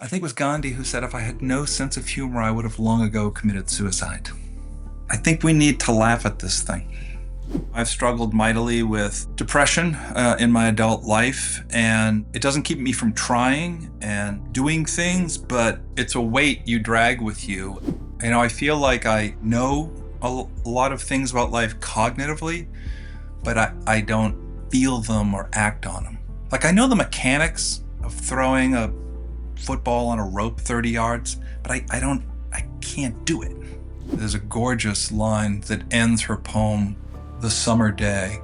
I think it was Gandhi who said, if I had no sense of humor, I would have long ago committed suicide. I think we need to laugh at this thing. I've struggled mightily with depression in my adult life, and it doesn't keep me from trying and doing things, but it's a weight you drag with you. You know, I feel like I know a lot of things about life cognitively, but I don't feel them or act on them. Like, I know the mechanics of throwing a football on a rope 30 yards, but I can't do it. There's a gorgeous line that ends her poem, The Summer Day,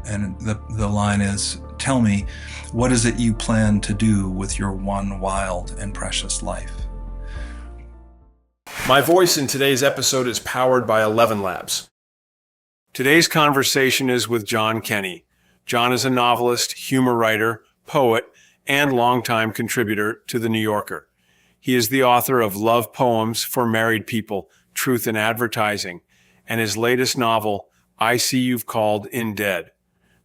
and the line is, "Tell me, what is it you plan to do with your one wild and precious life?" My voice in today's episode is powered by 11 Labs. Today's conversation is with John Kenney. John is a novelist, humor writer, poet, and longtime contributor to The New Yorker. He is the author of Love Poems for Married People, Truth in Advertising, and his latest novel, I See You've Called in Dead.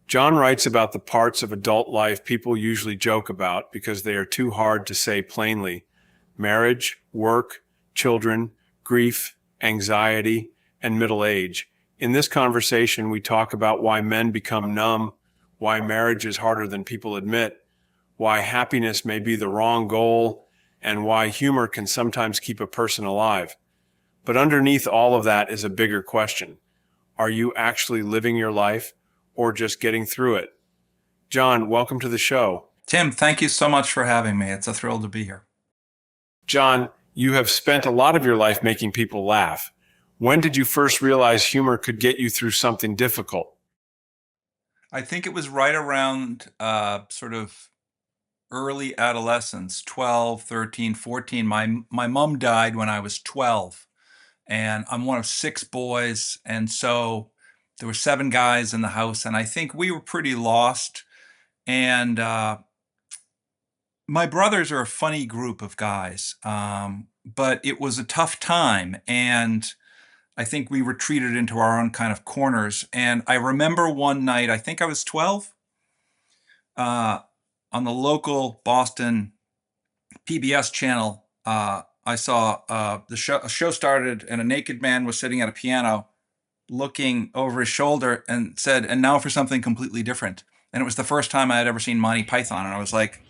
John writes about the parts of adult life people usually joke about because they are too hard to say plainly: marriage, work, children, grief, anxiety, and middle age. In this conversation, we talk about why men become numb, why marriage is harder than people admit, why happiness may be the wrong goal, and why humor can sometimes keep a person alive. But underneath all of that is a bigger question. Are you actually living your life or just getting through it? John, welcome to the show. Tim, thank you so much for having me. It's a thrill to be here. John, you have spent a lot of your life making people laugh. When did you first realize humor could get you through something difficult? I think it was right around sort of early adolescence, 12, 13, 14. My mom died when I was 12, and I'm one of 6 boys, and so there were 7 guys in the house, and I think we were pretty lost. And my brothers are a funny group of guys, but it was a tough time, and I think we retreated into our own kind of corners. And I remember one night, I think I was 12, uh, on the local Boston PBS channel, I saw a show started, and a naked man was sitting at a piano looking over his shoulder and said, "And now for something completely different." And it was the first time I had ever seen Monty Python. And I was like,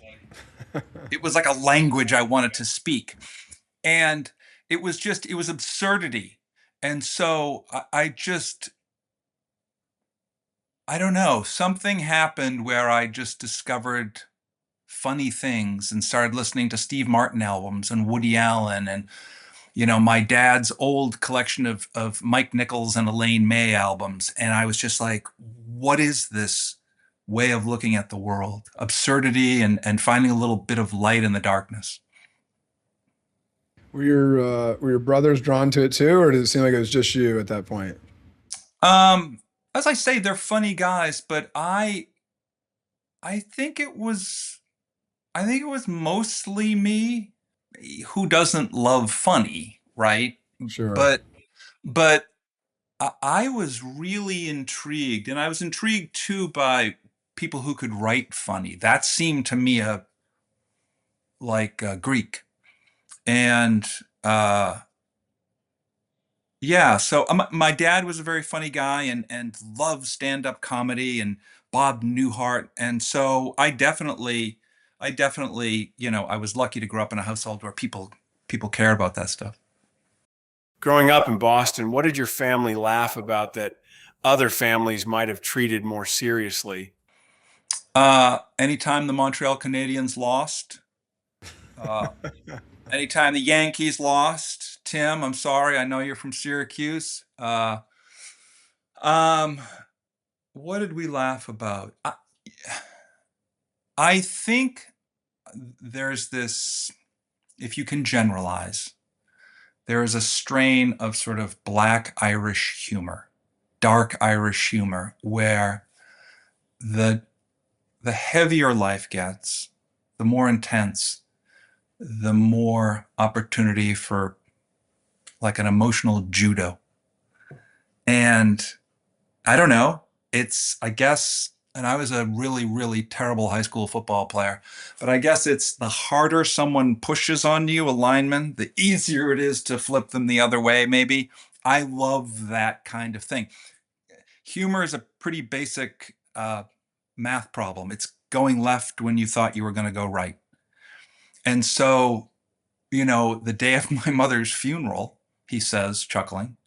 it was like a language I wanted to speak. And it was absurdity. And so I don't know, something happened where I just discovered funny things and started listening to Steve Martin albums and Woody Allen and, you know, my dad's old collection of Mike Nichols and Elaine May albums. And I was just like, what is this way of looking at the world? Absurdity and finding a little bit of light in the darkness. Were your brothers drawn to it too, or did it seem like it was just you at that point? Um, as I say, they're funny guys, but I think it was mostly me. Who doesn't love funny, right? Sure. But but I was really intrigued, and I was intrigued too by people who could write funny. That seemed to me Greek. And uh, yeah, so my dad was a very funny guy and loved stand-up comedy and Bob Newhart, and so I definitely, you know, I was lucky to grow up in a household where people care about that stuff. Growing up in Boston, what did your family laugh about that other families might have treated more seriously? Anytime the Montreal Canadiens lost, uh, anytime the Yankees lost, Tim, I'm sorry, I know you're from Syracuse. Um, what did we laugh about? I think there's this, if you can generalize, there is a strain of sort of black Irish humor, dark Irish humor, where the the heavier life gets, the more intense, the more opportunity for like an emotional judo. And I don't know, I guess and I was a really, really terrible high school football player. But I guess it's the harder someone pushes on you, a lineman, the easier it is to flip them the other way, maybe. I love that kind of thing. Humor is a pretty basic math problem. It's going left when you thought you were going to go right. And so, the day of my mother's funeral, he says, chuckling,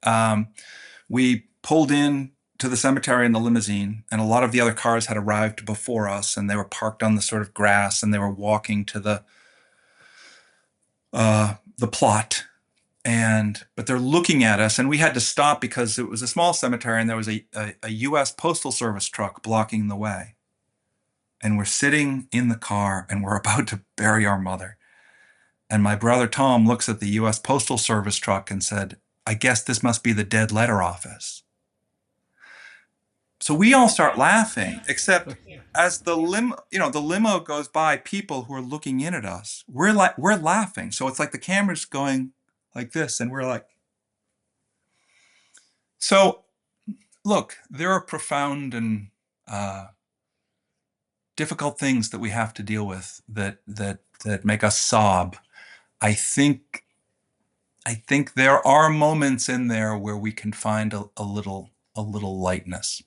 we pulled in to the cemetery in the limousine, and a lot of the other cars had arrived before us, and they were parked on the sort of grass, and they were walking to the plot. But they're looking at us, and we had to stop because it was a small cemetery, and there was a U.S. Postal Service truck blocking the way. And we're sitting in the car, and we're about to bury our mother. And my brother Tom looks at the U.S. Postal Service truck and said, "I guess this must be the dead letter office." So we all start laughing, except as the limo goes by, people who are looking in at us, we're laughing. So it's like the camera's going like this, and we're like. So, look, there are profound and difficult things that we have to deal with that make us sob. I think there are moments in there where we can find a little lightness.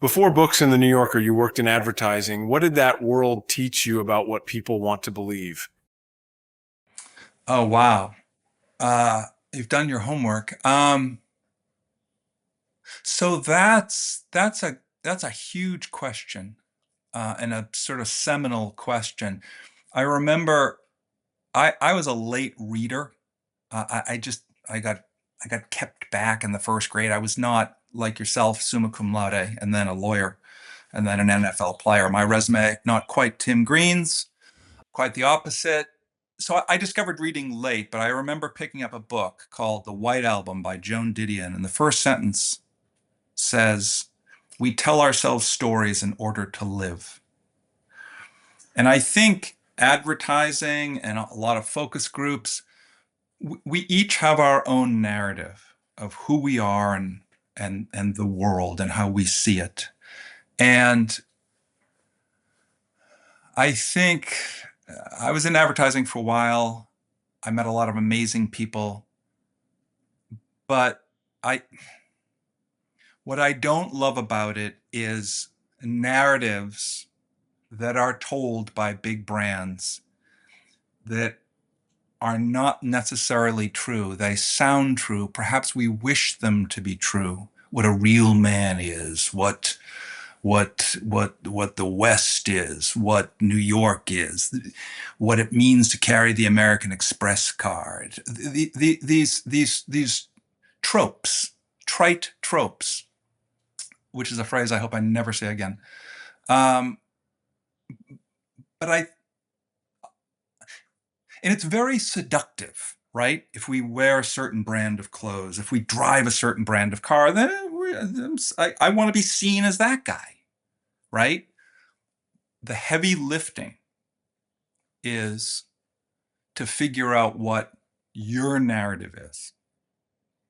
Before books in the New Yorker, you worked in advertising. What did that world teach you about what people want to believe? Oh, wow. You've done your homework. So that's a huge question, and a sort of seminal question. I remember I was a late reader. I got kept back in the first grade. I was not like yourself, summa cum laude, and then a lawyer, and then an NFL player. My resume, not quite Tim Green's, quite the opposite. So I discovered reading late, but I remember picking up a book called The White Album by Joan Didion, and the first sentence says, "We tell ourselves stories in order to live." And I think advertising and a lot of focus groups, we each have our own narrative of who we are and the world and how we see it. And I think I was in advertising for a while. I met a lot of amazing people, but I what I don't love about it is narratives that are told by big brands that are not necessarily true. They sound true. Perhaps we wish them to be true. What a real man is, what the West is, what New York is, what it means to carry the American Express card. These tropes, trite tropes, which is a phrase I hope I never say again. But and it's very seductive, right? If we wear a certain brand of clothes, if we drive a certain brand of car, then I want to be seen as that guy, right? The heavy lifting is to figure out what your narrative is,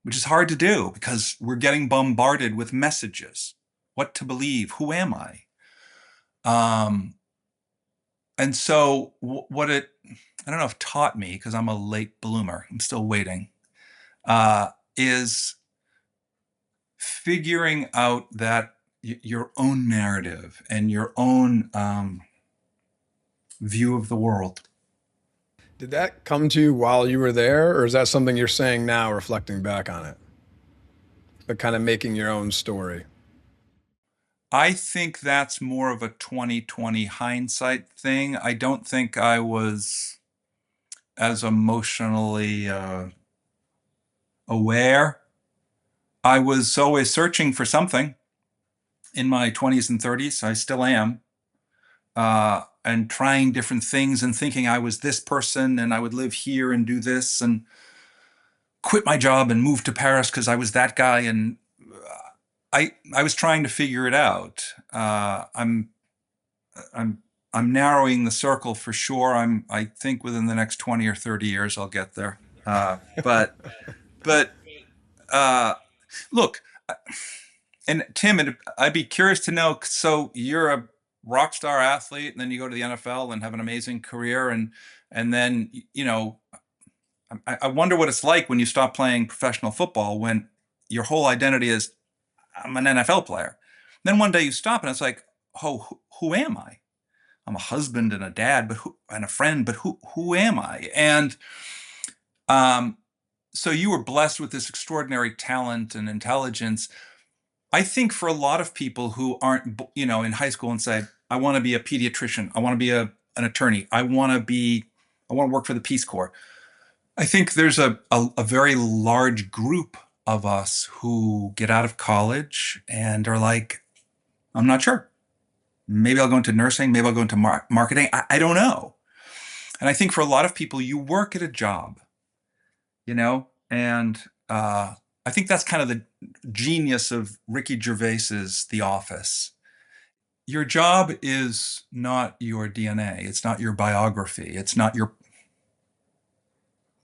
which is hard to do because we're getting bombarded with messages. What to believe? Who am I? And so what it, I don't know if taught me, because I'm a late bloomer, I'm still waiting, is figuring out that your own narrative and your own view of the world. Did that come to you while you were there, or is that something you're saying now, reflecting back on it? But kind of making your own story. I think that's more of a 2020 hindsight thing. I don't think I was as emotionally aware. I was always searching for something in my 20s and 30s. I still am. And trying different things and thinking I was this person and I would live here and do this and quit my job and move to Paris because I was that guy. And I was trying to figure it out. I'm narrowing the circle for sure. I think within the next 20 or 30 years I'll get there. But look, And Tim, I'd be curious to know, so you're a rock star athlete and then you go to the NFL and have an amazing career and then, I wonder what it's like when you stop playing professional football when your whole identity is I'm an NFL player. Then one day you stop and it's like, oh, who am I? I'm a husband and a dad, and a friend, but who am I? And um, so you were blessed with this extraordinary talent and intelligence. I think for a lot of people who aren't, in high school and say, I want to be a pediatrician, I want to be an attorney, I want to work for the Peace Corps. I think there's a very large group of us who get out of college and are like, I'm not sure. Maybe I'll go into nursing. Maybe I'll go into marketing. I don't know. And I think for a lot of people, you work at a job, and I think that's kind of the genius of Ricky Gervais's The Office. Your job is not your DNA. It's not your biography. It's not your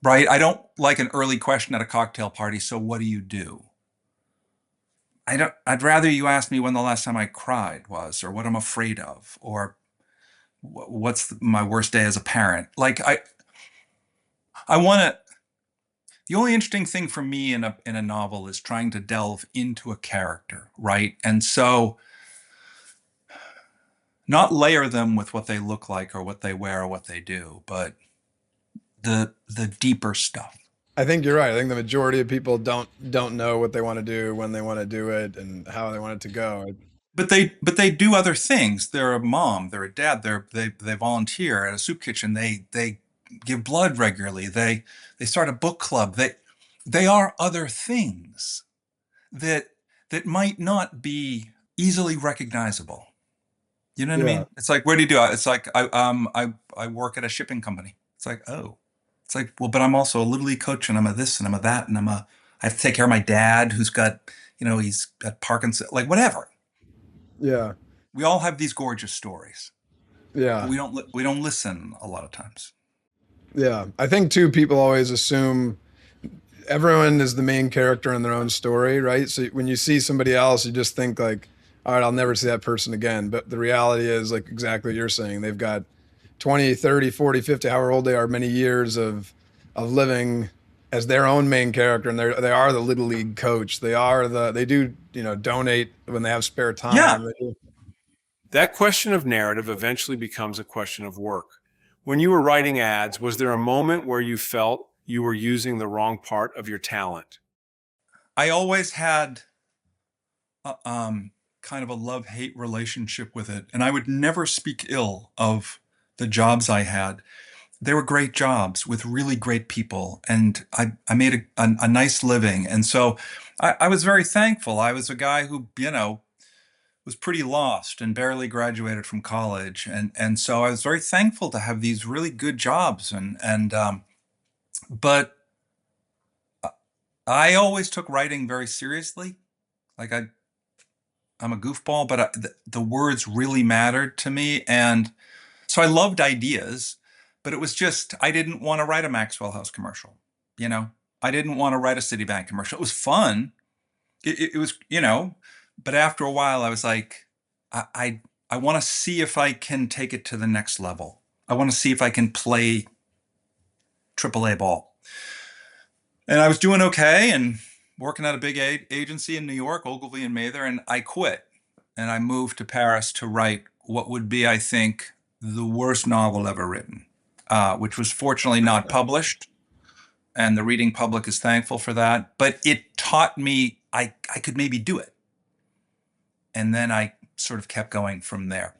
right. I don't like an early question at a cocktail party. So what do you do? I'd rather you ask me when the last time I cried was, or what I'm afraid of, or what's my worst day as a parent. Like I want to. The only interesting thing for me in a novel is trying to delve into a character, right? And so, not layer them with what they look like or what they wear or what they do, but the deeper stuff. I think you're right. I think the majority of people don't know what they want to do, when they want to do it, and how they want it to go. But they do other things. They're a mom. They're a dad. They volunteer at a soup kitchen. They give blood regularly. They start a book club. They are other things that might not be easily recognizable. You know what I Yeah, mean? It's like, where do you do it? It's like I work at a shipping company. It's like, oh, it's like, well, but I'm also a Little League coach and I'm a this and I'm a that and I have to take care of my dad who's got, he's got Parkinson's, like whatever. yeah, We all have these gorgeous stories, but yeah, we don't listen a lot of times. yeah. I think too, people always assume everyone is the main character in their own story, right? So when you see somebody else, you just think like, all right, I'll never see that person again. But the reality is like exactly what you're saying. They've got 20, 30, 40, 50, however old they are, many years of living as their own main character, and they are the Little League coach. They do donate when they have spare Yeah. time. That question of narrative eventually becomes a question of work. When you were writing ads, was there a moment where you felt you were using the wrong part of your talent? I always had kind of a love-hate relationship with it, and I would never speak ill of the jobs I had. They were great jobs with really great people, and I made a nice living. And so I was very thankful. I was a guy who, was pretty lost and barely graduated from college. And so I was very thankful to have these really good jobs. But I always took writing very seriously. Like I'm a goofball, but the words really mattered to me. And so I loved ideas, but it was just, I didn't want to write a Maxwell House commercial. I didn't want to write a Citibank commercial. It was fun. It was, but after a while I was like, I want to see if I can take it to the next level. I want to see if I can play AAA ball. And I was doing okay and working at a big agency in New York, Ogilvy and Mather, and I quit. And I moved to Paris to write what would be, I think, the worst novel ever written, which was fortunately not published. And the reading public is thankful for that. But it taught me I could maybe do it. And then I sort of kept going from there.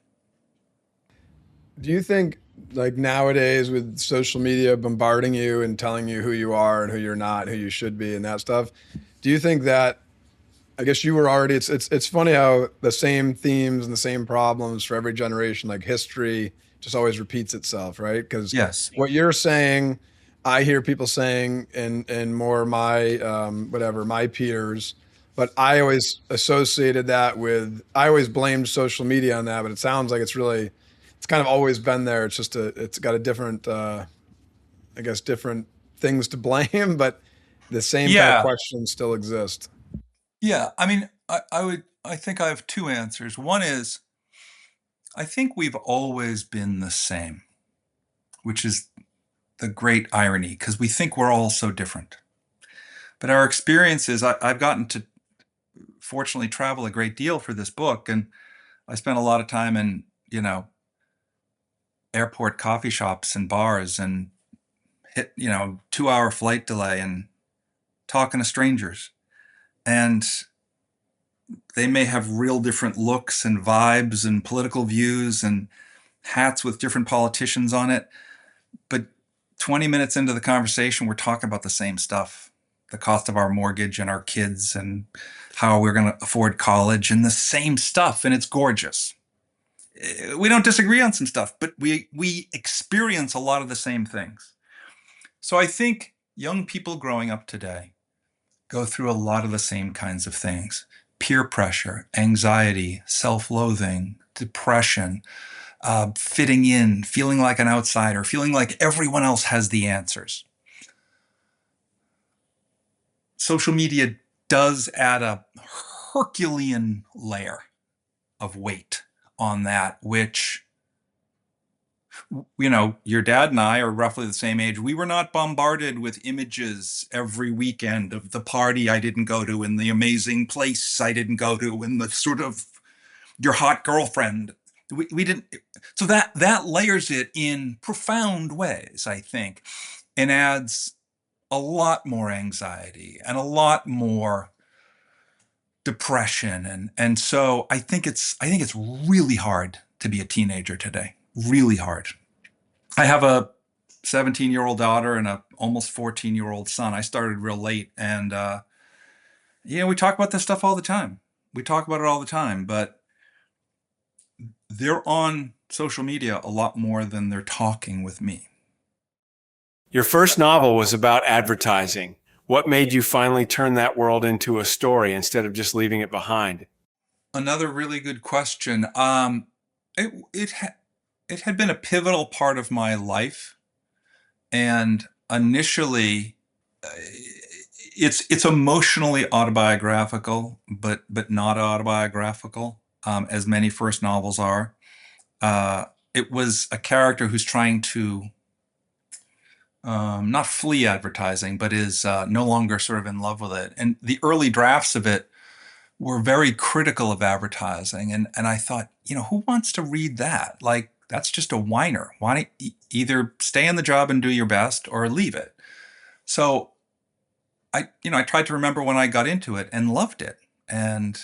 Do you think, like nowadays with social media bombarding you and telling you who you are and who you're not, who you should be, and that stuff, do you think that, I guess you were already, it's funny how the same themes and the same problems for every generation, like history just always repeats itself, right? Because Yes. what you're saying, I hear people saying in more my my peers, but I always associated that with, I always blamed social media on that, but it sounds like it's kind of always been there. It's just it's got a different, I guess, different things to blame, but the same kind of Yeah. questions still exist. Yeah. I mean, I think I have two answers. One is, I think we've always been the same, which is the great irony because we think we're all so different. But our experiences, I've gotten to fortunately travel a great deal for this book, and I spent a lot of time in, airport coffee shops and bars and hit, 2-hour flight delay and talking to strangers. And they may have real different looks and vibes and political views and hats with different politicians on it. But 20 minutes into the conversation, we're talking about the same stuff, the cost of our mortgage and our kids and how we're going to afford college and the same stuff. And it's gorgeous. We don't disagree on some stuff, but we experience a lot of the same things. So I think young people growing up today go through a lot of the same kinds of things: peer pressure, anxiety, self-loathing, depression, fitting in, feeling like an outsider, feeling like everyone else has the answers. Social media does add a Herculean layer of weight on that, which, your dad and I are roughly the same age. We were not bombarded with images every weekend of the party I didn't go to and the amazing place I didn't go to and the sort of your hot girlfriend. We didn't. So that layers it in profound ways, I think, and adds a lot more anxiety and a lot more depression. And so I think it's really hard to be a teenager today. Really hard. I have a 17-year-old daughter and a almost 14-year-old son. I started real late, and we talk about this stuff all the time. We talk about it all the time, but they're on social media a lot more than they're talking with me. Your first novel was about advertising. What made you finally turn that world into a story instead of just leaving it behind? Another really good question. It had been a pivotal part of my life, and initially, it's emotionally autobiographical, but not autobiographical, as many first novels are. It was a character who's trying to not flee advertising, but is no longer sort of in love with it. And the early drafts of it were very critical of advertising. And I thought, who wants to read that? Like, that's just a whiner. Why don't you either stay in the job and do your best or leave it? So I tried to remember when I got into it and loved it. And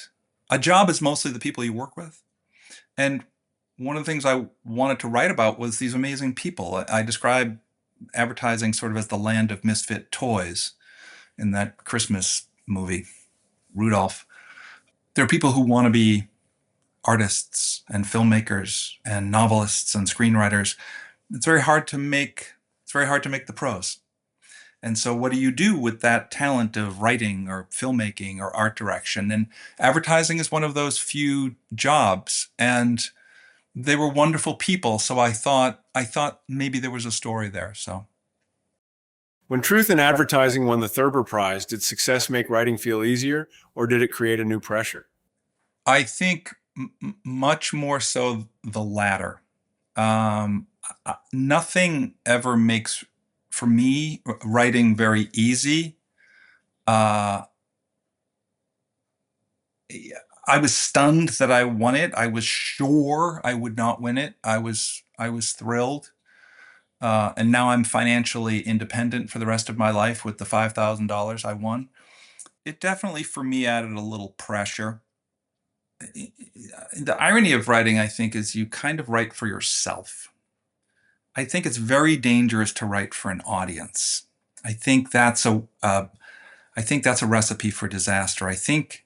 a job is mostly the people you work with. And one of the things I wanted to write about was these amazing people. I describe advertising sort of as the land of misfit toys in that Christmas movie, Rudolph. There are people who want to be artists and filmmakers and novelists and screenwriters. It's very hard to make the pros. And so what do you do with that talent of writing or filmmaking or art direction? And advertising is one of those few jobs. And they were wonderful people. So I thought maybe there was a story there. So when Truth in Advertising won the Thurber Prize, did success make writing feel easier, or did it create a new pressure? I think much more so the latter. Nothing ever makes, for me, writing very easy. I was stunned that I won it. I was sure I would not win it. I was thrilled. And now I'm financially independent for the rest of my life with the $5,000 I won. It definitely, for me, added a little pressure. The irony of writing, I think, is you kind of write for yourself. I think it's very dangerous to write for an audience. I think that's a recipe for disaster. I think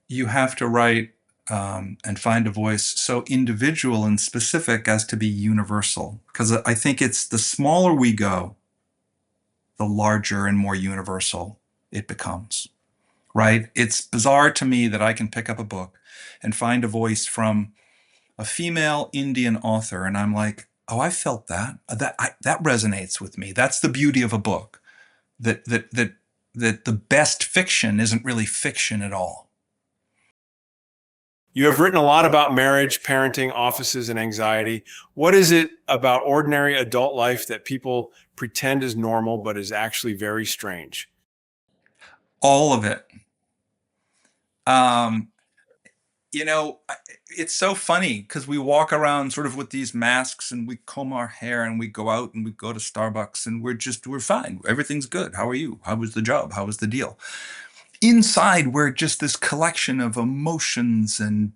you have to write and find a voice so individual and specific as to be universal. Because I think it's the smaller we go, the larger and more universal it becomes, right? It's bizarre to me that I can pick up a book and find a voice from a female Indian author, and I'm like, oh, I felt that. That resonates with me. That's the beauty of a book. That the best fiction isn't really fiction at all. You have written a lot about marriage, parenting, offices, and anxiety. What is it about ordinary adult life that people pretend is normal but is actually very strange? All of it. Um, it's so funny because we walk around sort of with these masks and we comb our hair and we go out and we go to Starbucks and we're fine. Everything's good. How are you? How was the job? How was the deal? Inside, we're just this collection of emotions, and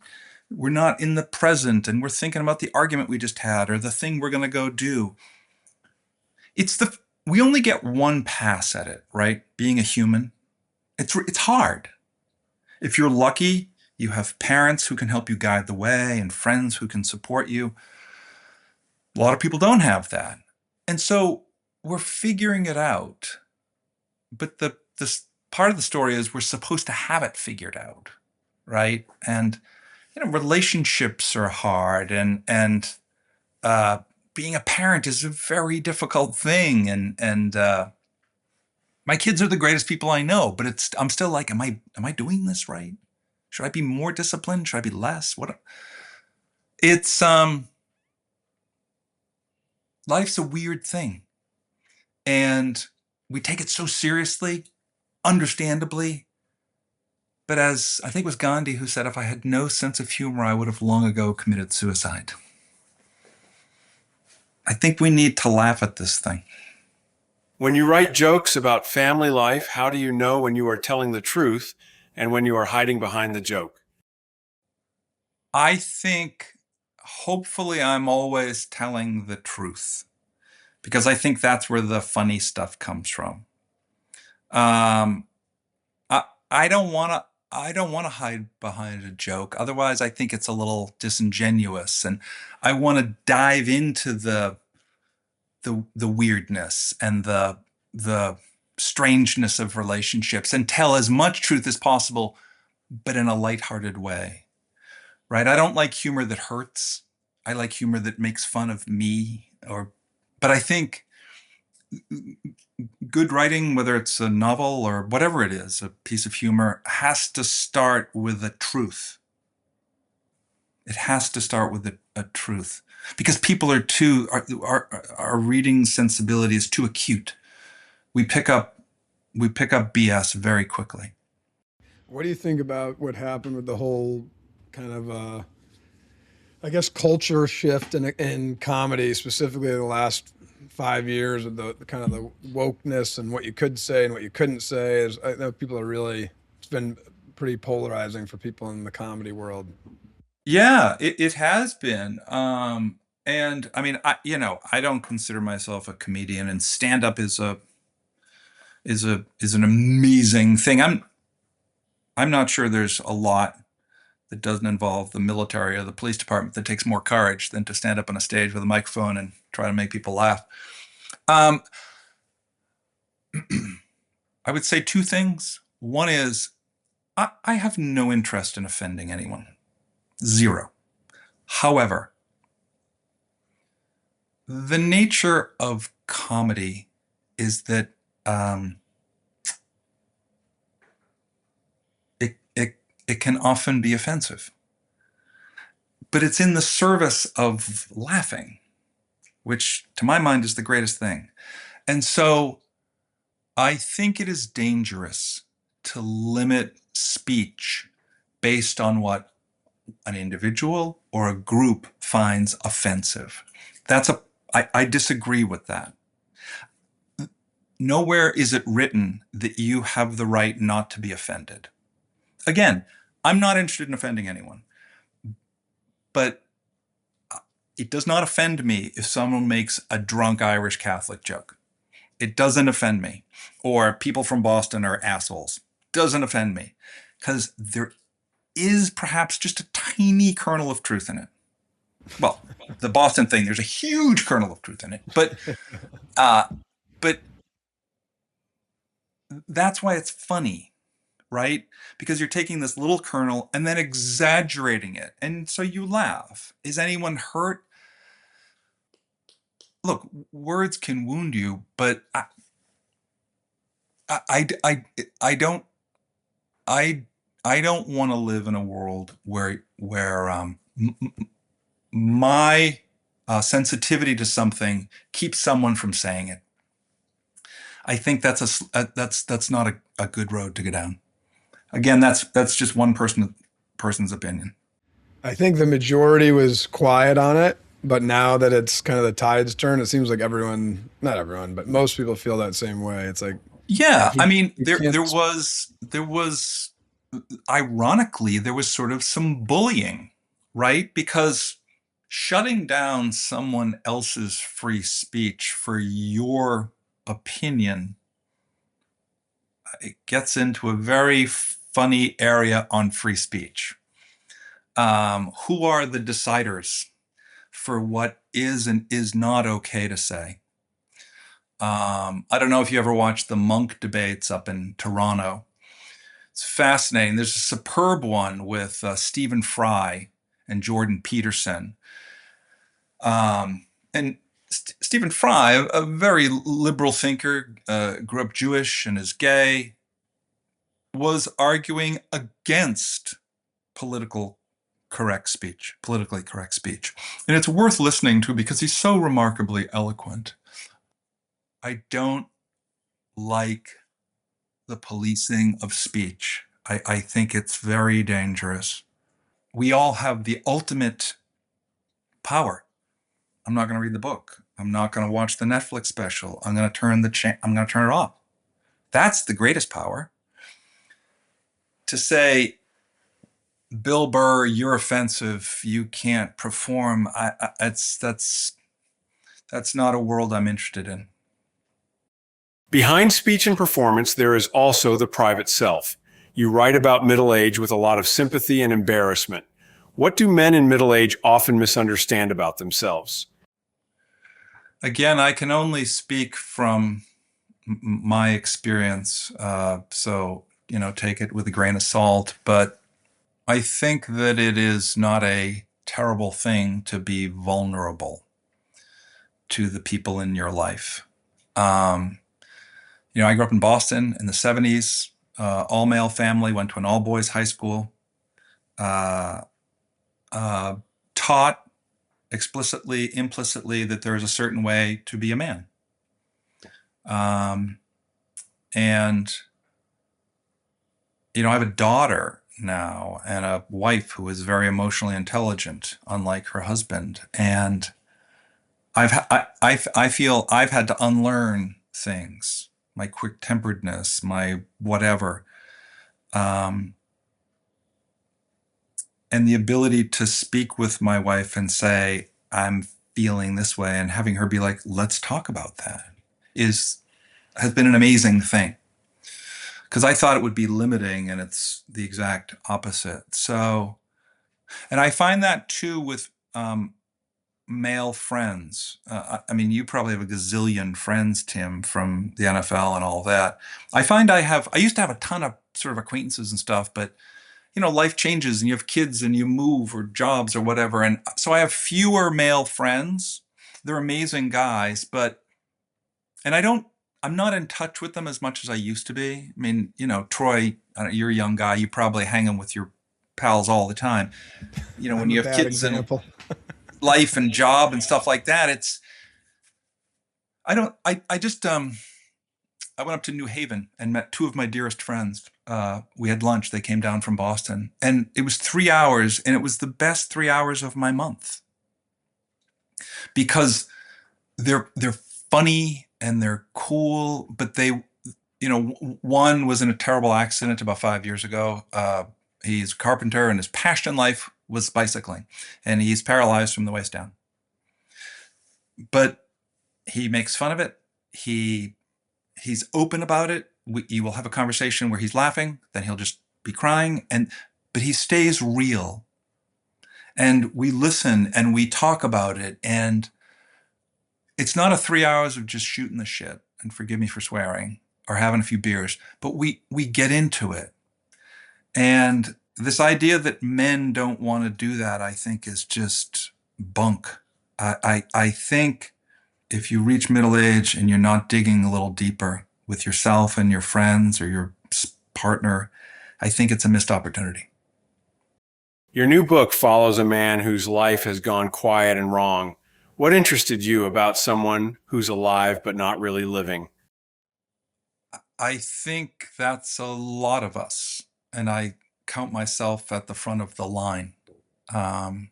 we're not in the present, and we're thinking about the argument we just had or the thing we're going to go do. We only get one pass at it, right? Being a human. It's hard. If you're lucky, you have parents who can help you guide the way and friends who can support you. A lot of people don't have that. And so we're figuring it out. But this part of the story is we're supposed to have it figured out, right? And relationships are hard, and being a parent is a very difficult thing. And my kids are the greatest people I know, but I'm still like, am I doing this right? Should I be more disciplined? Should I be less? What? It's Life's a weird thing, and we take it so seriously, understandably. But as I think it was Gandhi who said, if I had no sense of humor, I would have long ago committed suicide. I think we need to laugh at this thing. When you write jokes about family life, how do you know when you are telling the truth and when you are hiding behind the joke? I think hopefully I'm always telling the truth because I think that's where the funny stuff comes from. Um, I don't want to. I don't want to hide behind a joke. Otherwise, I think it's a little disingenuous, and I want to dive into the weirdness and the strangeness of relationships and tell as much truth as possible, but in a lighthearted way. Right? I don't like humor that hurts. I like humor that makes fun of me. But I think good writing, whether it's a novel or whatever it is, a piece of humor, has to start with a truth. It has to start with a truth because people are too our reading sensibility is too acute. We pick up BS very quickly. What do you think about what happened with the whole kind of, I guess, culture shift in comedy, specifically the last 5 years, of the kind of the wokeness and what you could say and what you couldn't say? I know people are really, it's been pretty polarizing for people in the comedy world. Yeah, it has been. And I mean, I don't consider myself a comedian, and stand up is an amazing thing. I'm not sure there's a lot that doesn't involve the military or the police department that takes more courage than to stand up on a stage with a microphone and try to make people laugh. Um, I would say two things. One is I have no interest in offending anyone. Zero. However, the nature of comedy is that it can often be offensive, but it's in the service of laughing, which to my mind is the greatest thing. And so I think it is dangerous to limit speech based on what an individual or a group finds offensive. I disagree with that. Nowhere is it written that you have the right not to be offended. Again, I'm not interested in offending anyone, but it does not offend me if someone makes a drunk Irish Catholic joke. It doesn't offend me. Or people from Boston are assholes. Doesn't offend me. Because there is perhaps just a tiny kernel of truth in it. Well, the Boston thing, there's a huge kernel of truth in it. But that's why it's funny, right? Because you're taking this little kernel and then exaggerating it. And so you laugh. Is anyone hurt? Look, words can wound you, but I don't, I I don't want to live in a world where my sensitivity to something keeps someone from saying it. I think that's not a good road to go down. Again, that's just one person's opinion. I think the majority was quiet on it, but now that it's kind of the tide's turn, it seems like everyone, not everyone, but most people feel that same way. It's like Yeah, if I mean, you there can't, was ironically there was sort of some bullying, right? Because shutting down someone else's free speech for your opinion, it gets into a very funny area on free speech. Who are the deciders for what is and is not okay to say? I don't know if you ever watched the Monk debates up in Toronto. It's fascinating. There's a superb one with Stephen Fry and Jordan Peterson. And Stephen Fry, a very liberal thinker, grew up Jewish and is gay, was arguing against political politically correct speech. And it's worth listening to because he's so remarkably eloquent. I don't like the policing of speech. I think it's very dangerous. We all have the ultimate power. I'm not going to read the book. I'm not going to watch the Netflix special. I'm going to turn it off. That's the greatest power. To say, Bill Burr, you're offensive. You can't perform. That's not a world I'm interested in. Behind speech and performance, there is also the private self. You write about middle age with a lot of sympathy and embarrassment. What do men in middle age often misunderstand about themselves? Again, I can only speak from my experience, so take it with a grain of salt. But I think that it is not a terrible thing to be vulnerable to the people in your life. I grew up in Boston in the 70s, all male family, went to an all boys high school, uh, taught explicitly, implicitly that there is a certain way to be a man. And, I have a daughter now and a wife who is very emotionally intelligent, unlike her husband. And I feel I've had to unlearn things, my quick temperedness, my whatever. And the ability to speak with my wife and say, I'm feeling this way, and having her be like, let's talk about that has been an amazing thing. Because I thought it would be limiting, and it's the exact opposite. So, and I find that too with male friends. I mean, you probably have a gazillion friends, Tim, from the NFL and all that. I used to have a ton of sort of acquaintances and stuff, but life changes and you have kids and you move or jobs or whatever. And so I have fewer male friends. They're amazing guys, and I'm not in touch with them as much as I used to be. I mean, Troy, you're a young guy. You probably hang them with your pals all the time. When I'm a you have bad kids example. and life and job and stuff like that, I went up to New Haven and met two of my dearest friends. We had lunch. They came down from Boston, and it was 3 hours, and it was the best 3 hours of my month because they're funny and they're cool, but one was in a terrible accident about 5 years ago. He's a carpenter, and his passion in life was bicycling, and he's paralyzed from the waist down. But he makes fun of it. He's open about it. You will have a conversation where he's laughing, then he'll just be crying, but he stays real. And we listen and we talk about it, and it's not a 3 hours of just shooting the shit, and forgive me for swearing, or having a few beers, but we get into it. And this idea that men don't want to do that, I think, is just bunk. I think if you reach middle age and you're not digging a little deeper with yourself and your friends or your partner, I think it's a missed opportunity. Your new book follows a man whose life has gone quiet and wrong. What interested you about someone who's alive but not really living? I think that's a lot of us, and I count myself at the front of the line. Um,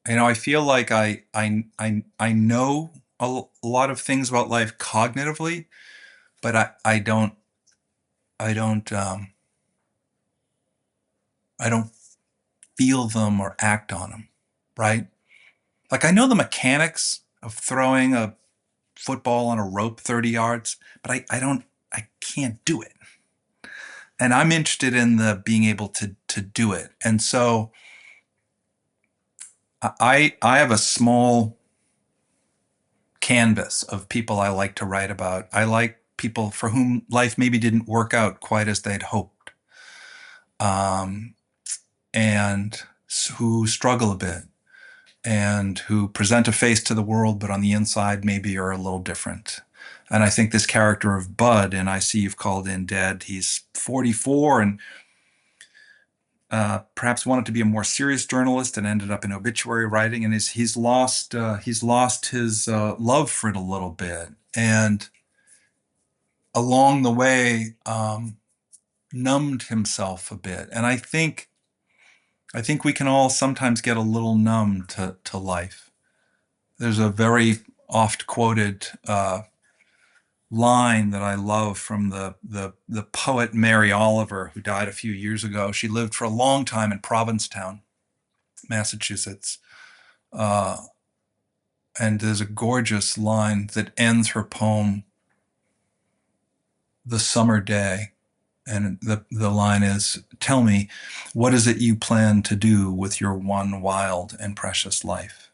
I feel like I know a lot of things about life cognitively, but I don't I don't feel them or act on them, right? Like I know the mechanics of throwing a football on a rope 30 yards, but I can't do it. And I'm interested in the being able to do it. And so I have a small canvas of people I like to write about. I like people for whom life maybe didn't work out quite as they'd hoped, um, and who struggle a bit, and who present a face to the world, but on the inside maybe are a little different. And I think this character of Bud, and I see you've called in dead, he's 44 and perhaps wanted to be a more serious journalist and ended up in obituary writing, and he's lost his love for it a little bit, and along the way numbed himself a bit. And I think we can all sometimes get a little numb to life. There's a very oft quoted line that I love from the poet Mary Oliver, who died a few years ago. She lived for a long time in Provincetown, Massachusetts. Uh, and there's a gorgeous line that ends her poem, "The Summer Day." And the line is, "Tell me, what is it you plan to do with your one wild and precious life?"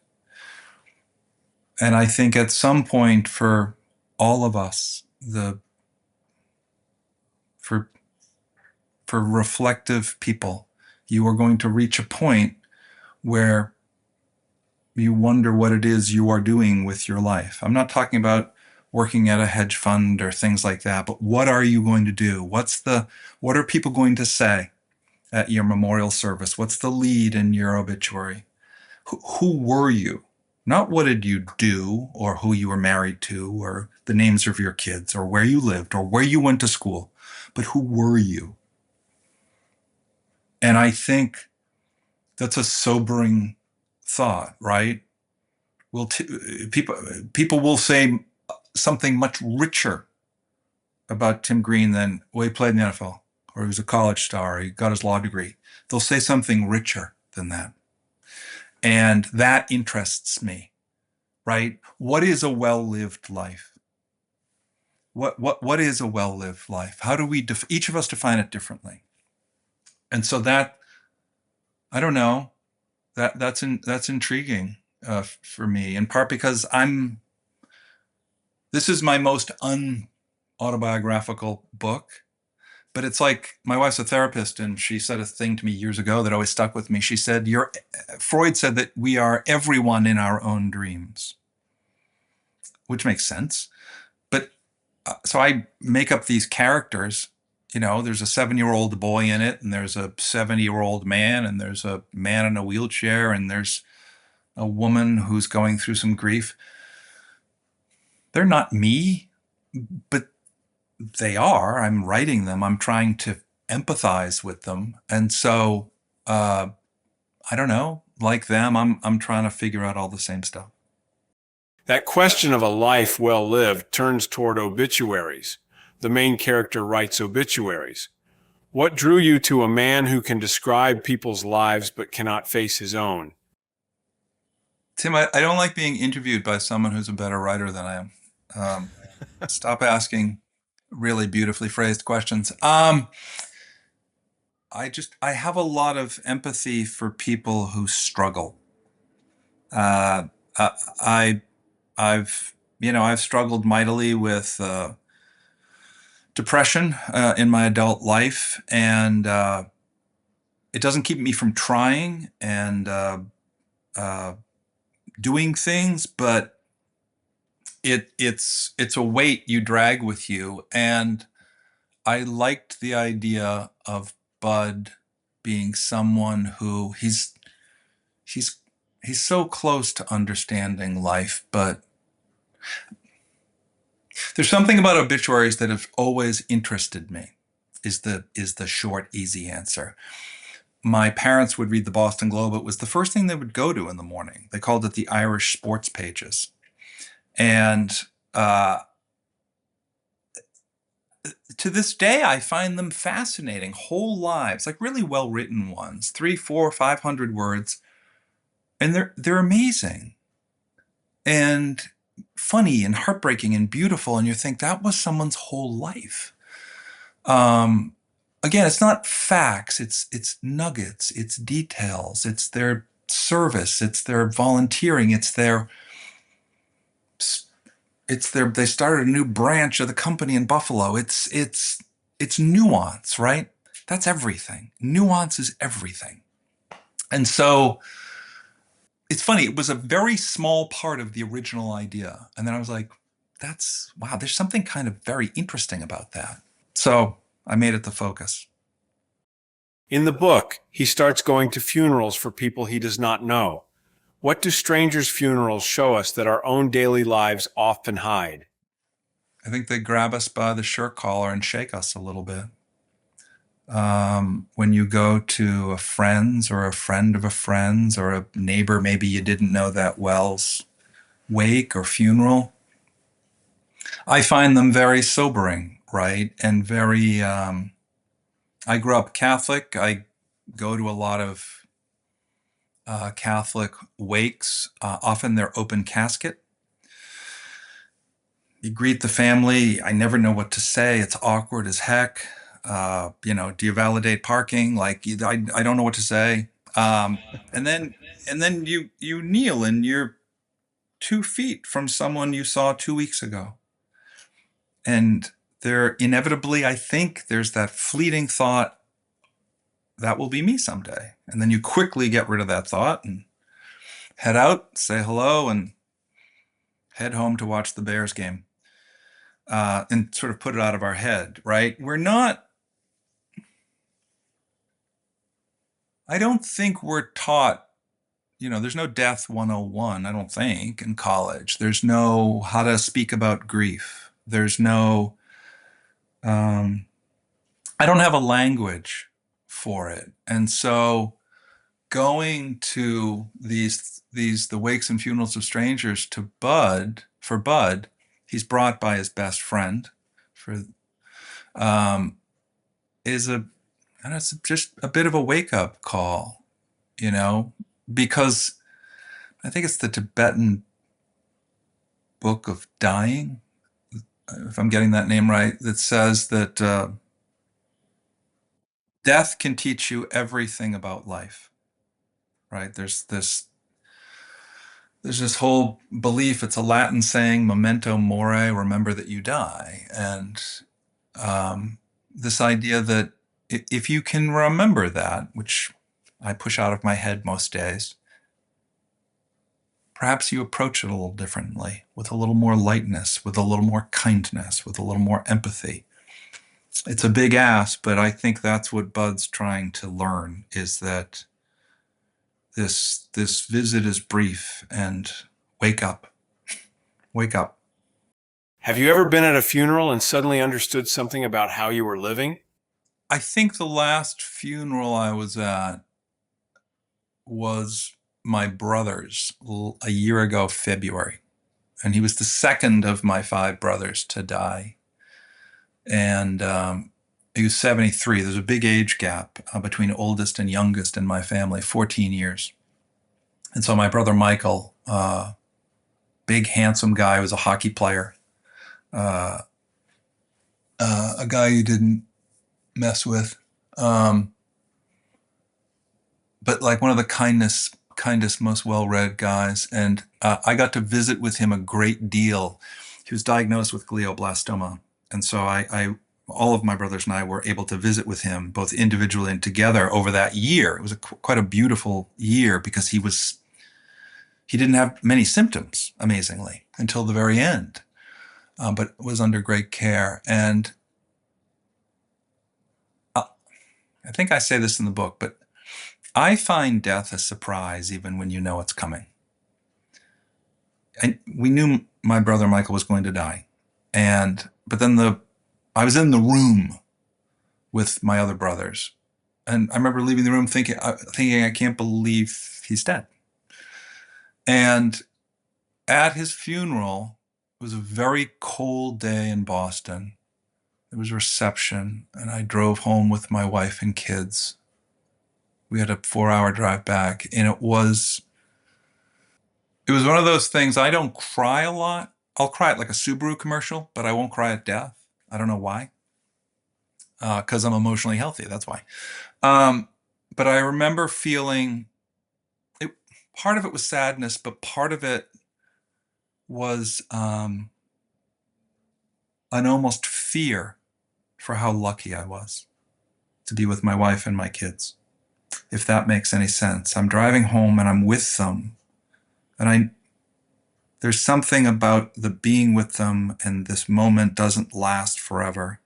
And I think at some point for all of us, for reflective people, you are going to reach a point where you wonder what it is you are doing with your life. I'm not talking about working at a hedge fund or things like that, but what are you going to do? What are people going to say at your memorial service? What's the lead in your obituary? Who were you? Not what did you do or who you were married to or the names of your kids or where you lived or where you went to school, but who were you? And I think that's a sobering thought, right? Will people will say something much richer about Tim Green than, well, he played in the NFL, or he was a college star, or he got his law degree. They'll say something richer than that. And that interests me, right? What is a well-lived life? What is a well-lived life? How do we each of us define it differently? And so that, I don't know, that's intriguing for me, in part because this is my most unautobiographical book. But it's like, my wife's a therapist, and she said a thing to me years ago that always stuck with me. She said, Freud said that we are everyone in our own dreams, which makes sense. But so I make up these characters. There's a 7-year-old boy in it, and there's a 70-year-old man, and there's a man in a wheelchair, and there's a woman who's going through some grief. They're not me, but they are. I'm writing them. I'm trying to empathize with them. And so, I don't know, like them, I'm trying to figure out all the same stuff. That question of a life well lived turns toward obituaries. The main character writes obituaries. What drew you to a man who can describe people's lives but cannot face his own? Tim, I don't like being interviewed by someone who's a better writer than I am. Stop asking really beautifully phrased questions. I have a lot of empathy for people who struggle. Uh, I, I've struggled mightily with depression in my adult life, and it doesn't keep me from trying and doing things, but it's a weight you drag with you. And I liked the idea of Bud being someone who he's he's so close to understanding life, but there's something about obituaries that have always interested me, is the short, easy answer. My parents would read the Boston Globe. It was the first thing they would go to in the morning. They called it the Irish Sports Pages. And to this day, I find them fascinating. Whole lives, like really well-written ones, 300, 400, 500 words. And they're amazing and funny and heartbreaking and beautiful. And you think that was someone's whole life. Again, it's not facts, it's nuggets, it's details, it's their service, it's their volunteering, they started a new branch of the company in Buffalo. It's nuance, right? That's everything. Nuance is everything. And so it's funny, it was a very small part of the original idea. And then I was like, wow, there's something kind of very interesting about that. So I made it the focus. In the book, he starts going to funerals for people he does not know. What do strangers' funerals show us that our own daily lives often hide? I think they grab us by the shirt collar and shake us a little bit. When you go to a friend's or a friend of a friend's or a neighbor maybe you didn't know that well's wake or funeral, I find them very sobering, right? And very, I grew up Catholic. I go to a lot of Catholic wakes. Often they're open casket. You greet the family. I never know what to say. It's awkward as heck. Do you validate parking? Like, I don't know what to say. And then you kneel and you're 2 feet from someone you saw 2 weeks ago. And there inevitably, I think, there's that fleeting thought, that will be me someday. And then you quickly get rid of that thought and head out, say hello, and head home to watch the Bears game. And sort of put it out of our head, right? I don't think we're taught, there's no Death 101, I don't think, in college. There's no how to speak about grief. There's no, I don't have a language for it. And so going to the wakes and funerals of strangers for Bud, he's brought by his best friend it's just a bit of a wake-up call, because I think it's the Tibetan Book of Dying, if I'm getting that name right, that says that death can teach you everything about life, right? There's this whole belief, it's a Latin saying, memento mori, remember that you die. And this idea that if you can remember that, which I push out of my head most days, perhaps you approach it a little differently, with a little more lightness, with a little more kindness, with a little more empathy. It's a big ask, but I think that's what Bud's trying to learn, is that this visit is brief, and wake up. Wake up. Have you ever been at a funeral and suddenly understood something about how you were living? I think the last funeral I was at was my brother's a year ago, February. And he was the second of my 5 brothers to die. And he was 73. There's a big age gap between oldest and youngest in my family, 14 years. And so my brother Michael, big, handsome guy, was a hockey player, a guy you didn't mess with, but like one of the kindest, most well-read guys. And I got to visit with him a great deal. He was diagnosed with glioblastoma, and so all of my brothers and I were able to visit with him both individually and together over that year. It was quite a beautiful year because he didn't have many symptoms, amazingly, until the very end, but was under great care. And I think I say this in the book, but I find death a surprise even when you know it's coming. And we knew my brother Michael was going to die. But then I was in the room with my other brothers. And I remember leaving the room thinking, I can't believe he's dead. And at his funeral, it was a very cold day in Boston. There was a reception, and I drove home with my wife and kids. We had a 4-hour drive back, and it was one of those things. I don't cry a lot. I'll cry at like a Subaru commercial, but I won't cry at death. I don't know why. Because I'm emotionally healthy. That's why. But I remember feeling part of it was sadness, but part of it was an almost fear for how lucky I was to be with my wife and my kids. If that makes any sense. I'm driving home and I'm with them. And there's something about the being with them, and this moment doesn't last forever.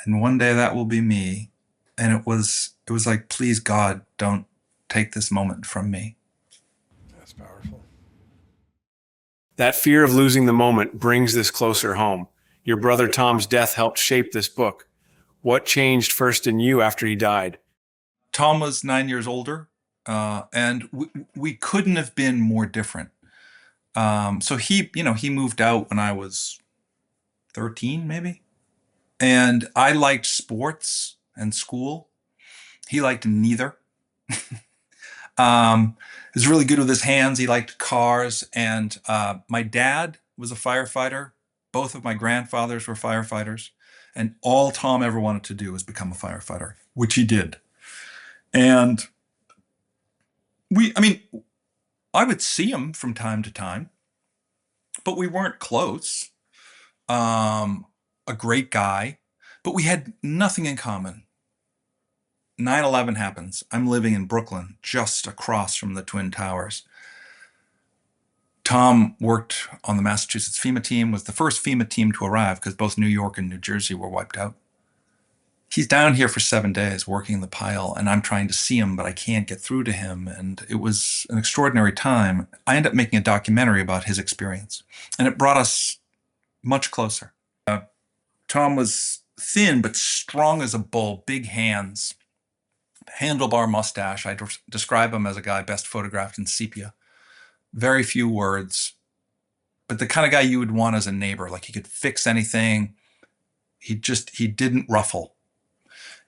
And one day that will be me. And it was like, please God, don't take this moment from me. That's powerful. That fear of losing the moment brings this closer home. Your brother Tom's death helped shape this book. What changed first in you after he died? Tom was 9 years older, and we couldn't have been more different. So he moved out when I was 13, maybe. And I liked sports and school. He liked neither. He was really good with his hands. He liked cars. And my dad was a firefighter. Both of my grandfathers were firefighters. And all Tom ever wanted to do was become a firefighter, which he did. And I would see him from time to time, but we weren't close. A great guy, but we had nothing in common. 9/11 happens. I'm living in Brooklyn, just across from the Twin Towers. Tom worked on the Massachusetts FEMA team, was the first FEMA team to arrive because both New York and New Jersey were wiped out. He's down here for 7 days working the pile, and I'm trying to see him, but I can't get through to him. And it was an extraordinary time. I ended up making a documentary about his experience, and it brought us much closer. Tom was thin but strong as a bull, big hands, handlebar mustache. I describe him as a guy best photographed in sepia. Very few words, but the kind of guy you would want as a neighbor. Like, he could fix anything. He didn't ruffle.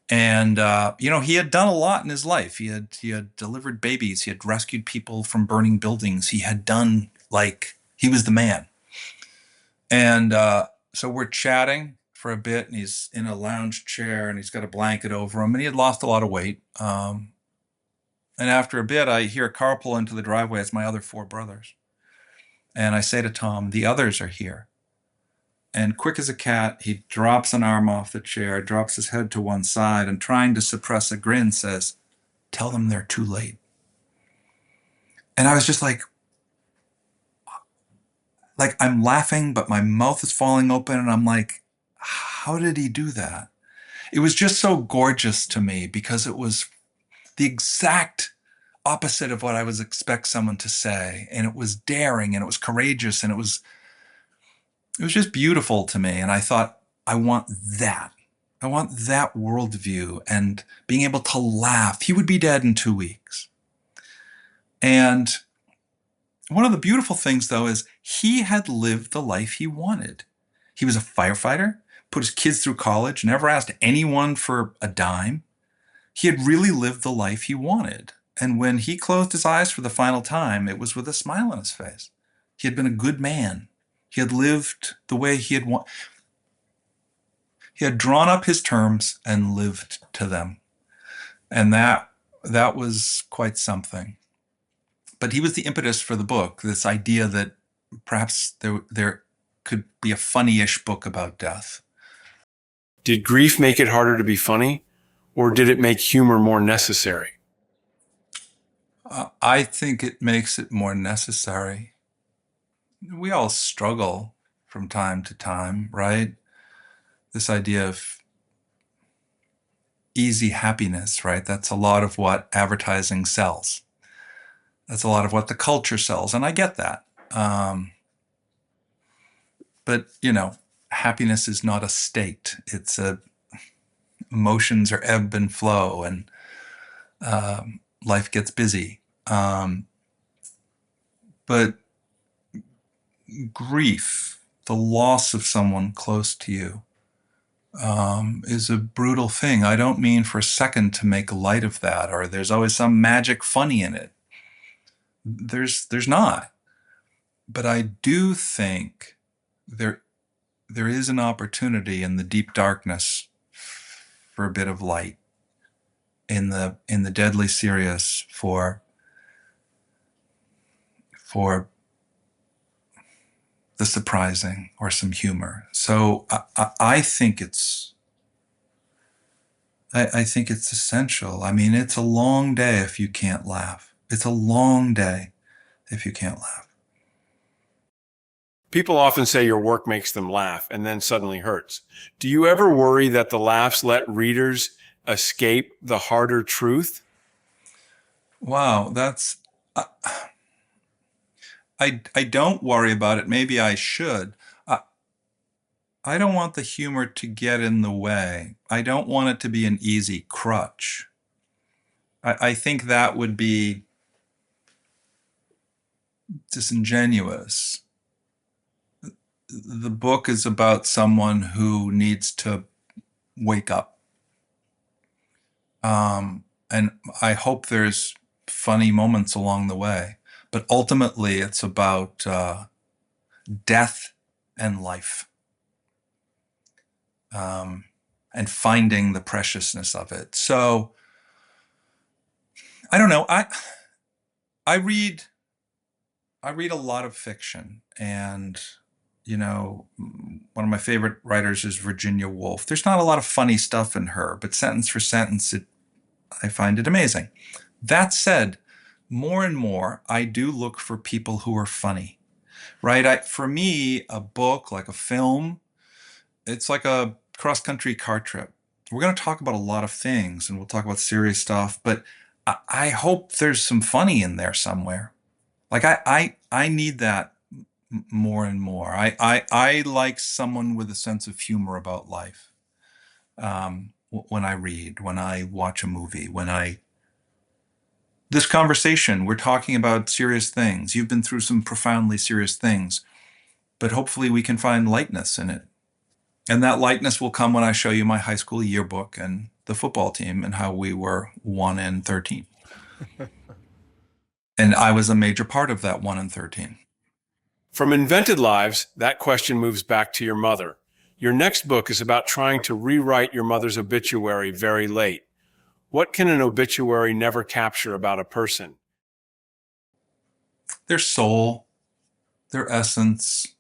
And, he had done a lot in his life. He had delivered babies. He had rescued people from burning buildings. He had done, he was the man. And so we're chatting for a bit, and he's in a lounge chair, and he's got a blanket over him, and he had lost a lot of weight. And after a bit, I hear a car pull into the driveway. It's my other 4 brothers. And I say to Tom, the others are here. And quick as a cat, he drops an arm off the chair, drops his head to one side, and trying to suppress a grin says, "Tell them they're too late." And I was just like I'm laughing, but my mouth is falling open, and I'm like, how did he do that? It was just so gorgeous to me because it was the exact opposite of what I would expect someone to say. And it was daring, and it was courageous, and it was just beautiful to me. And I thought, I want that. I want that worldview and being able to laugh. He would be dead in 2 weeks. And one of the beautiful things, though, is he had lived the life he wanted. He was a firefighter, put his kids through college, never asked anyone for a dime. He had really lived the life he wanted. And when he closed his eyes for the final time, it was with a smile on his face. He had been a good man. He had lived the way he had wanted. He had drawn up his terms and lived to them. And that was quite something. But he was the impetus for the book, this idea that perhaps there could be a funny-ish book about death. Did grief make it harder to be funny, or did it make humor more necessary? I think it makes it more necessary. We all struggle from time to time, right? This idea of easy happiness, right? That's a lot of what advertising sells. That's a lot of what the culture sells, and I get that. But happiness is not a state. It's emotions are ebb and flow, and life gets busy. But grief, the loss of someone close to you, is a brutal thing. I don't mean for a second to make light of that, or there's always some magic funny in it. There's not. But I do think there is an opportunity in the deep darkness for a bit of light, in the deadly serious for the surprising or some humor. So I think I think it's essential. I mean, it's a long day if you can't laugh. It's a long day if you can't laugh. People often say your work makes them laugh and then suddenly hurts. Do you ever worry that the laughs let readers escape the harder truth? Wow, that's I don't worry about it. Maybe I should. I don't want the humor to get in the way. I don't want it to be an easy crutch. I think that would be disingenuous. The book is about someone who needs to wake up. And I hope there's funny moments along the way. But ultimately, it's about death and life, and finding the preciousness of it. So, I don't know. I read a lot of fiction, and one of my favorite writers is Virginia Woolf. There's not a lot of funny stuff in her, but sentence for sentence, I find it amazing. That said, more and more, I do look for people who are funny, right? For me, a book, like a film, it's like a cross-country car trip. We're going to talk about a lot of things, and we'll talk about serious stuff, but I hope there's some funny in there somewhere. Like I need that more and more. I like someone with a sense of humor about life. When I read, when I watch a movie, this conversation, we're talking about serious things. You've been through some profoundly serious things, but hopefully we can find lightness in it. And that lightness will come when I show you my high school yearbook and the football team and how we were 1-13. And I was a major part of that 1-13. From Invented Lives, that question moves back to your mother. Your next book is about trying to rewrite your mother's obituary very late. What can an obituary never capture about a person? Their soul, their essence.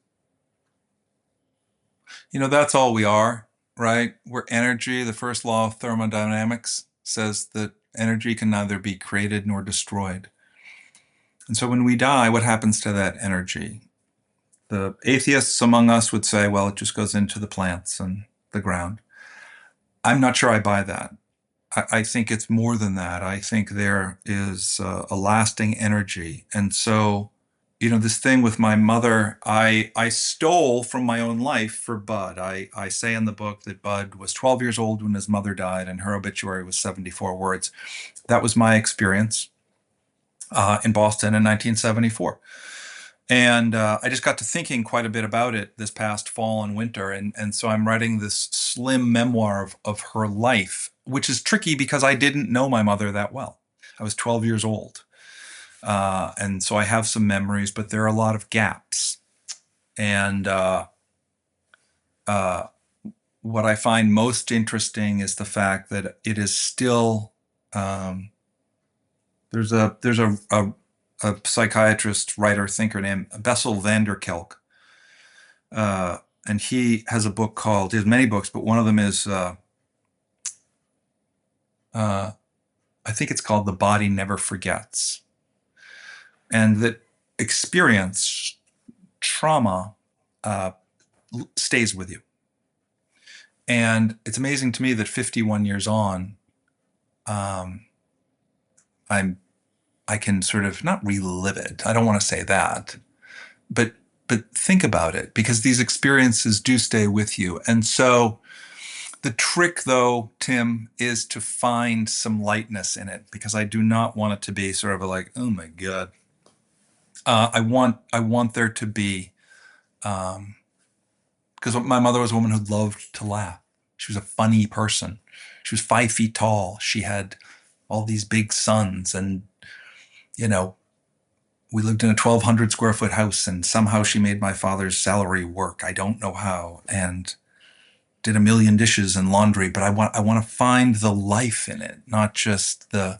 That's all we are, right? We're energy. The first law of thermodynamics says that energy can neither be created nor destroyed. And so when we die, what happens to that energy? The atheists among us would say, well, it just goes into the plants and the ground. I'm not sure I buy that. I think it's more than that. I think there is a lasting energy. And so, this thing with my mother, I stole from my own life for Bud. I say in the book that Bud was 12 years old when his mother died, and her obituary was 74 words. That was my experience in Boston in 1974. And I just got to thinking quite a bit about it this past fall and winter. And so I'm writing this slim memoir of her life, which is tricky because I didn't know my mother that well. I was 12 years old. And so I have some memories, but there are a lot of gaps. And what I find most interesting is the fact that it is still, there's a psychiatrist, writer, thinker named Bessel van der Kolk. And he has a book called, he has many books, but one of them is, I think it's called The Body Never Forgets. And that experience, trauma, stays with you. And it's amazing to me that 51 years on, um, I can sort of not relive it. I don't want to say that, but think about it, because these experiences do stay with you. And so the trick, though, Tim, is to find some lightness in it, because I do not want it to be sort of like, oh my God. I want there to be, because my mother was a woman who loved to laugh. She was a funny person. She was 5 feet tall. She had all these big sons, and you know, we lived in a 1,200 square foot house, and somehow she made my father's salary work. I don't know how, and did a million dishes and laundry. But I want to find the life in it, not just the,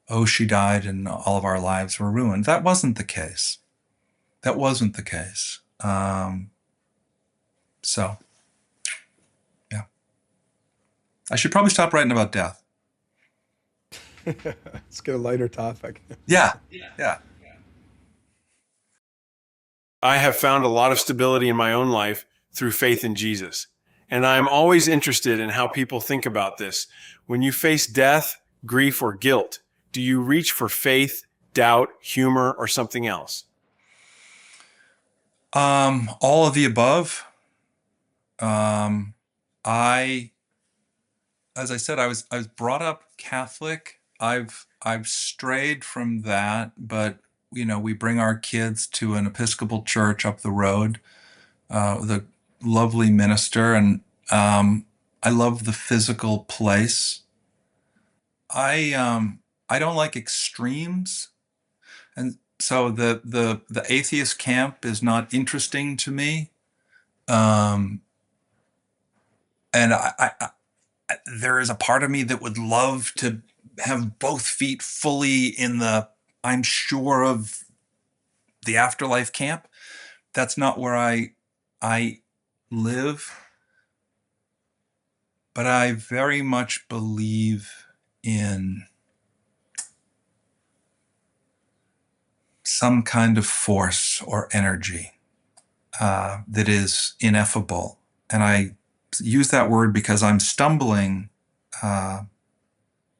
oh, she died and all of our lives were ruined. That wasn't the case. That wasn't the case. So, yeah, I should probably stop writing about death. Let's get a lighter topic. Yeah. I have found a lot of stability in my own life through faith in Jesus. And I'm always interested in how people think about this. When you face death, grief, or guilt, do you reach for faith, doubt, humor, or something else? All of the above. I, as I said, I was brought up Catholic. I've strayed from that, but we bring our kids to an Episcopal church up the road, with a lovely minister, and I love the physical place. I don't like extremes, and so the atheist camp is not interesting to me. Um, and there is a part of me that would love to have both feet fully in the, I'm sure of the afterlife camp. That's not where I live, but I very much believe in some kind of force or energy that is ineffable. And I use that word because I'm stumbling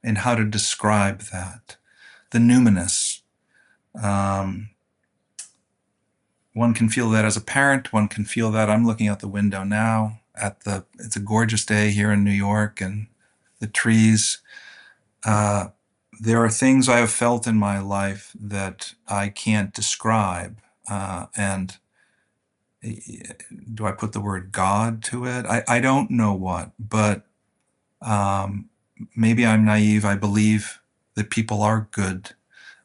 in how to describe that. The numinous. One can feel that as a parent. One can feel that. I'm looking out the window now it's a gorgeous day here in New York, and the trees. There are things I have felt in my life that I can't describe. And do I put the word God to it? I don't know what, but maybe I'm naive. I believe that people are good.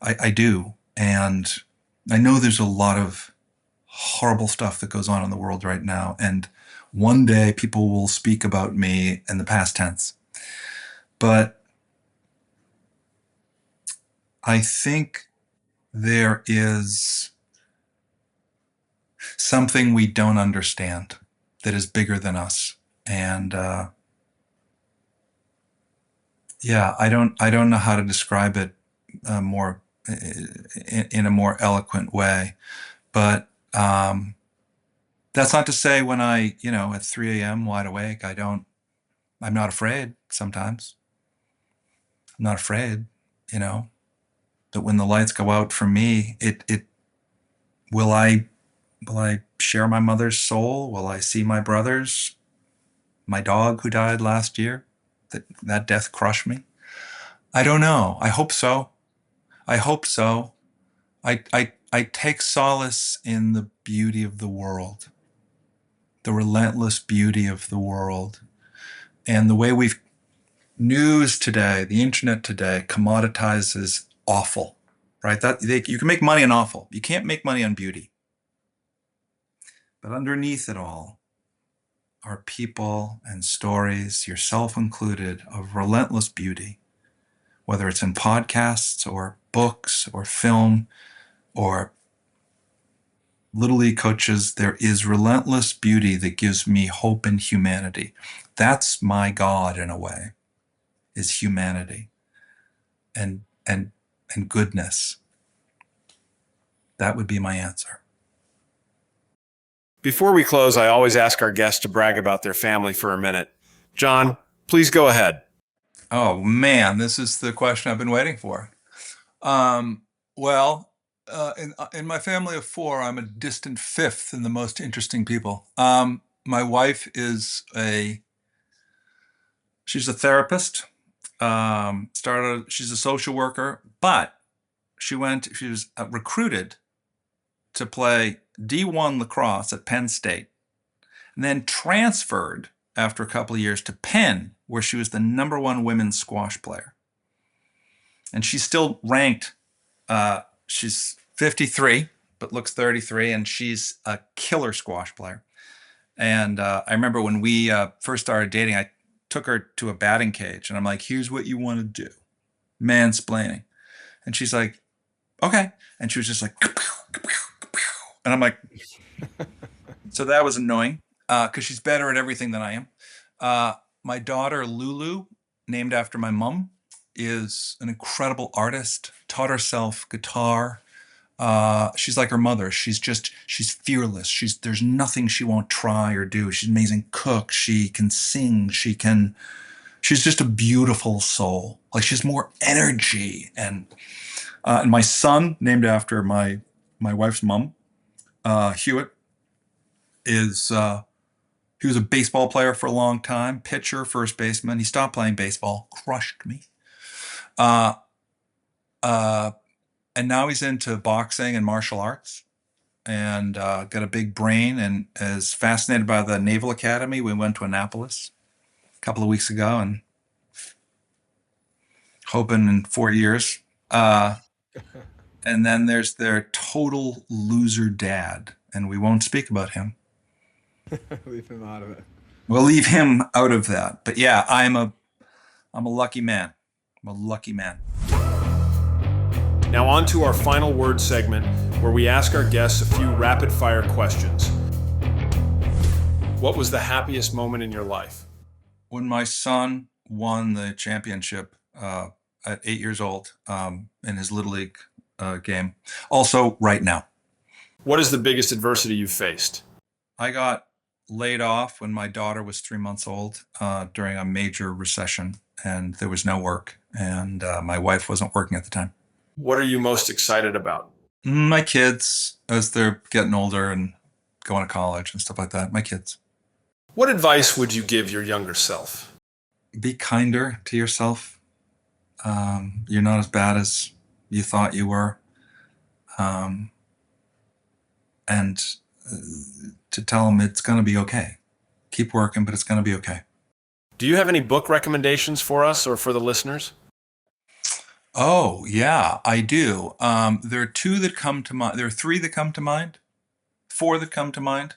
I do. And I know there's a lot of horrible stuff that goes on in the world right now. And one day people will speak about me in the past tense. But I think there is something we don't understand that is bigger than us. And yeah, I don't know how to describe it more in a more eloquent way. But that's not to say when I, at 3 a.m. wide awake, I'm not afraid sometimes. I'm not afraid, that when the lights go out for me, will I share my mother's soul? Will I see my brothers, my dog who died last year? That death crushed me. I don't know. I hope so. I take solace in the beauty of the world, the relentless beauty of the world, and the way news today, the internet today, commoditizes awful, right? You can make money on awful. You can't make money on beauty. But underneath it all are people and stories, yourself included, of relentless beauty, whether it's in podcasts or books or film or Little League coaches. There is relentless beauty that gives me hope in humanity. That's my God, in a way, is humanity and goodness. That would be my answer. Before we close, I always ask our guests to brag about their family for a minute. John, please go ahead. Oh man, this is the question I've been waiting for. Um, well, in my family of four, I'm a distant fifth in the most interesting people. My wife is she's a therapist. She's a social worker, but she was recruited to play D1 lacrosse at Penn State, and then transferred after a couple of years to Penn, where she was the number one women's squash player. And she's still ranked. She's 53, but looks 33, and she's a killer squash player. And I remember when we first started dating, I took her to a batting cage, and I'm like, "Here's what you want to do," mansplaining. And she's like, "Okay," and she was just like, and I'm like, so that was annoying because she's better at everything than I am. My daughter Lulu, named after my mom, is an incredible artist. Taught herself guitar. She's like her mother. She's fearless. There's nothing she won't try or do. She's an amazing cook. She can sing. She's just a beautiful soul. Like, she has more energy. And my son, named after my wife's mom, Hewitt, is he was a baseball player for a long time, pitcher, first baseman. He stopped playing baseball, crushed me. Uh, uh, and now he's into boxing and martial arts, and got a big brain, and is fascinated by the Naval Academy. We went to Annapolis a couple of weeks ago, and hoping in 4 years. And then there's their total loser dad, and we won't speak about him. Leave him out of it. We'll leave him out of that. But yeah, I'm a lucky man. I'm a lucky man. Now on to our final word segment, where we ask our guests a few rapid-fire questions. What was the happiest moment in your life? When my son won the championship at 8 years old in his Little League game. Also, right now. What is the biggest adversity you've faced? I got laid off when my daughter was 3 months old during a major recession, and there was no work, and my wife wasn't working at the time. What are you most excited about? My kids, as they're getting older and going to college and stuff like that. My kids. What advice would you give your younger self? Be kinder to yourself. You're not as bad as you thought you were. And to tell them it's going to be okay. Keep working, but it's going to be okay. Do you have any book recommendations for us or for the listeners? Oh, yeah, I do. There are two that come to mind. There are three that come to mind. Four that come to mind.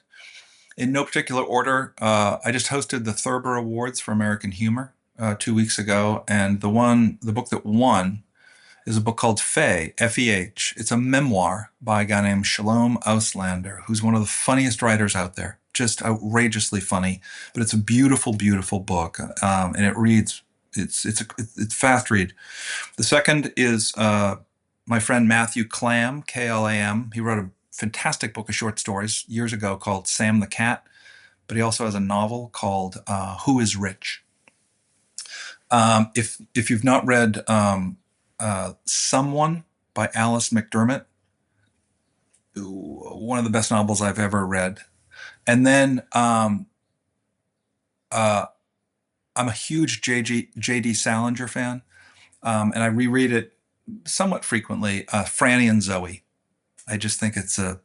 In no particular order. I just hosted the Thurber Awards for American Humor 2 weeks ago, and the book that won is a book called Feh, F-E-H. It's a memoir by a guy named Shalom Auslander, who's one of the funniest writers out there. Just outrageously funny, but it's a beautiful, beautiful book, and it reads. It's a fast read. The second is my friend Matthew Clam, K-L-A-M. He wrote a fantastic book of short stories years ago called Sam the Cat, but he also has a novel called Who is Rich? If you've not read Someone by Alice McDermott, one of the best novels I've ever read. And then I'm a huge J.D. Salinger fan, and I reread it somewhat frequently. Franny and Zoe. I just think it's a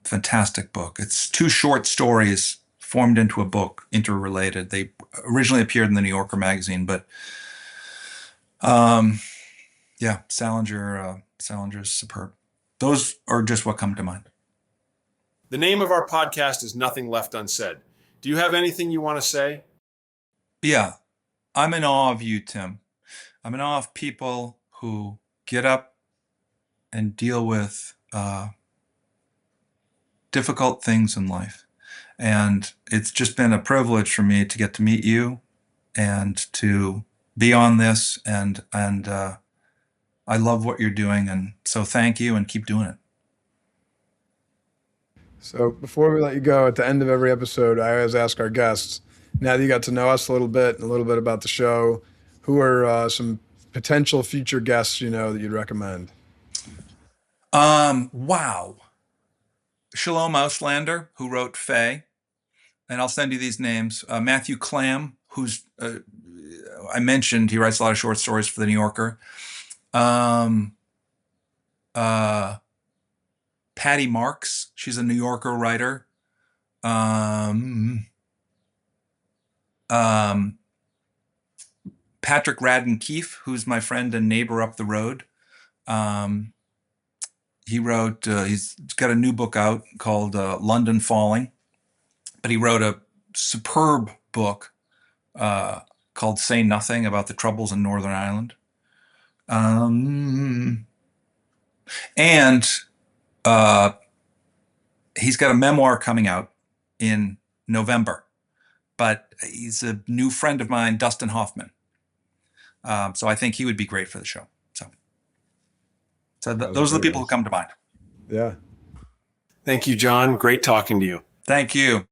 fantastic book. It's two short stories formed into a book, interrelated. They originally appeared in the New Yorker magazine, but yeah, Salinger's superb. Those are just what come to mind. The name of our podcast is Nothing Left Unsaid. Do you have anything you want to say? Yeah, I'm in awe of you, Tim. I'm in awe of people who get up and deal with difficult things in life. And it's just been a privilege for me to get to meet you and to be on this. And I love what you're doing. And so thank you, and keep doing it. So before we let you go, at the end of every episode, I always ask our guests now that you got to know us a little bit and a little bit about the show, who are some potential future guests that you'd recommend? Wow. Shalom Auslander, who wrote Faye, and I'll send you these names. Matthew Clam, who's I mentioned, he writes a lot of short stories for the New Yorker. Patty Marks, she's a New Yorker writer. Patrick Radden Keefe, who's my friend and neighbor up the road. He wrote, he's got a new book out called London Falling, but he wrote a superb book called Say Nothing about the troubles in Northern Ireland. And he's got a memoir coming out in November, but he's a new friend of mine, Dustin Hoffman. So I think he would be great for the show. So those are the people who come to mind. Yeah. Thank you, John. Great talking to you. Thank you.